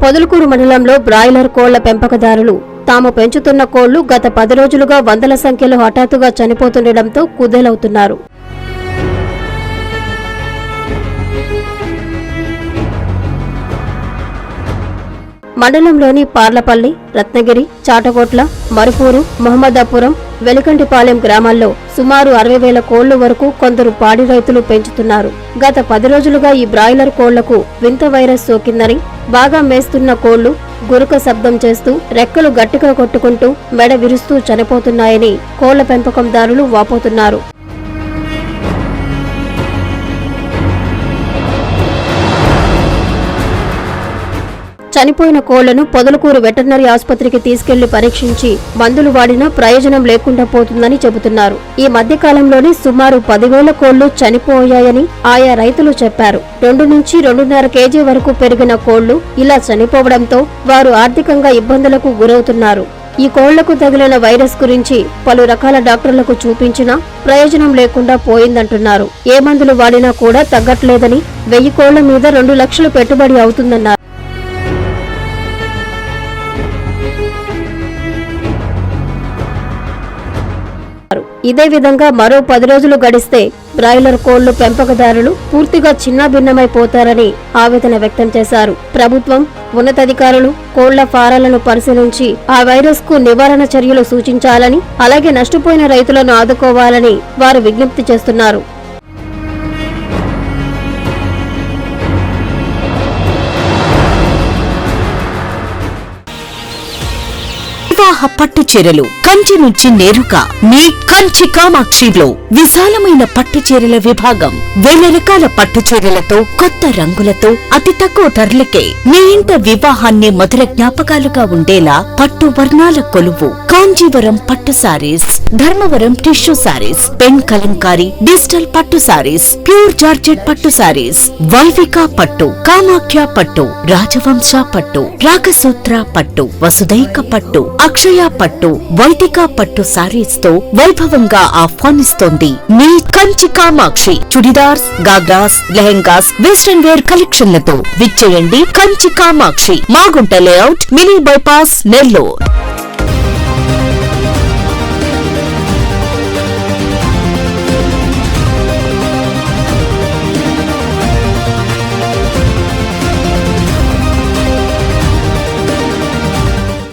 పొదలకూరు మండలంలో బ్రాయిలర్ కోళ్ల పెంపకదారులు తాము పెంచుతున్న కోళ్లు గత 10 రోజులుగా వందల సంఖ్యలో హఠాత్తుగా చనిపోతుండటంతో కుదేలవుతున్నారు. మండలంలోని పార్లపల్లి, రత్నగిరి, చాటకోట్ల, మరుపూరు, మహమ్మదాపురం, వెలికంటిపాలెం గ్రామాల్లో సుమారు 60,000 కోళ్లు వరకు కొందరు పాడి రైతులు పెంచుతున్నారు. గత 10 రోజులుగా ఈ బ్రాయిలర్ కోళ్లకు వింత వైరస్ సోకిందని, బాగా మేస్తున్న కోళ్లు గురుక శబ్దం చేస్తూ రెక్కలు గట్టిగా కొట్టుకుంటూ మెడ విరుస్తూ చనిపోతున్నాయని కోళ్ల పెంపకందారులు వాపోతున్నారు. చనిపోయిన కోళ్లను పొదలకూరు వెటర్నరీ ఆసుపత్రికి తీసుకెళ్లి పరీక్షించి మందులు వాడినా ప్రయోజనం లేకుండా పోతుందని చెబుతున్నారు. ఈ మధ్య కాలంలోనే సుమారు 10,000 కోళ్లు చనిపోయాయని ఆయా రైతులు చెప్పారు. 2 నుంచి 2.5 కేజీ వరకు పెరిగిన కోళ్లు ఇలా చనిపోవడంతో వారు ఆర్థికంగా ఇబ్బందులకు గురవుతున్నారు. ఈ కోళ్లకు తగిలిన వైరస్ గురించి పలు రకాల డాక్టర్లకు చూపించినా ప్రయోజనం లేకుండా పోయిందంటున్నారు. ఏ మందులు వాడినా కూడా తగ్గట్లేదని, 1000 కోళ్ల మీద 2 లక్షలు పెట్టుబడి అవుతుందన్నారు. ఇదే విధంగా మరో 10 రోజులు గడిస్తే బ్రాయిలర్ కోళ్లు పెంపకదారులు పూర్తిగా చిన్నాభిన్నమైపోతారని ఆవేదన వ్యక్తం చేశారు. ప్రభుత్వం, ఉన్నతాధికారులు కోళ్ల ఫారాలను పరిశీలించి ఆ వైరస్ కు నివారణ చర్యలు సూచించాలని, అలాగే నష్టపోయిన రైతులను ఆదుకోవాలని వారు విజ్ఞప్తి చేస్తున్నారు. పట్టు చీరలు కంచి నుంచి నేరుగా మీ కంచి కామాక్షిలో విశాలమైన పట్టు చీరల విభాగం. 1000 రకాల పట్టు చీరలతో, కొత్త రంగులతో, అతి తక్కువ ధరలకే మీ ఇంట వివాహాన్ని మధుర జ్ఞాపకాలుగా ఉండేలా పట్టు వర్ణాల కొలువు. కాంజీవరం పట్టు saris, Dharmavaram tissue saris, pen Kalamkari, digital పట్టు సారీస్, ప్యూర్ జార్జెట్ పట్టు సారీస్, వైవిక పట్టు, కామాఖ్య పట్టు, రాజవంశ పట్టు, రాగసూత్ర పట్టు, వసుదైక పట్టు, అక్షయ పట్టు, వైదిక పట్టు సారీస్ తో వైభవంగా ఆహ్వానిస్తోంది మీ కంచి కామాక్షి. చుడిదార్స్, గాగ్రాస్, లెహెంగాస్, వెస్టర్న్ వేర్ కలెక్షన్లతో విచ్చేయండి Kanchi Kamakshi. Magunta layout, mini bypass, Nellore.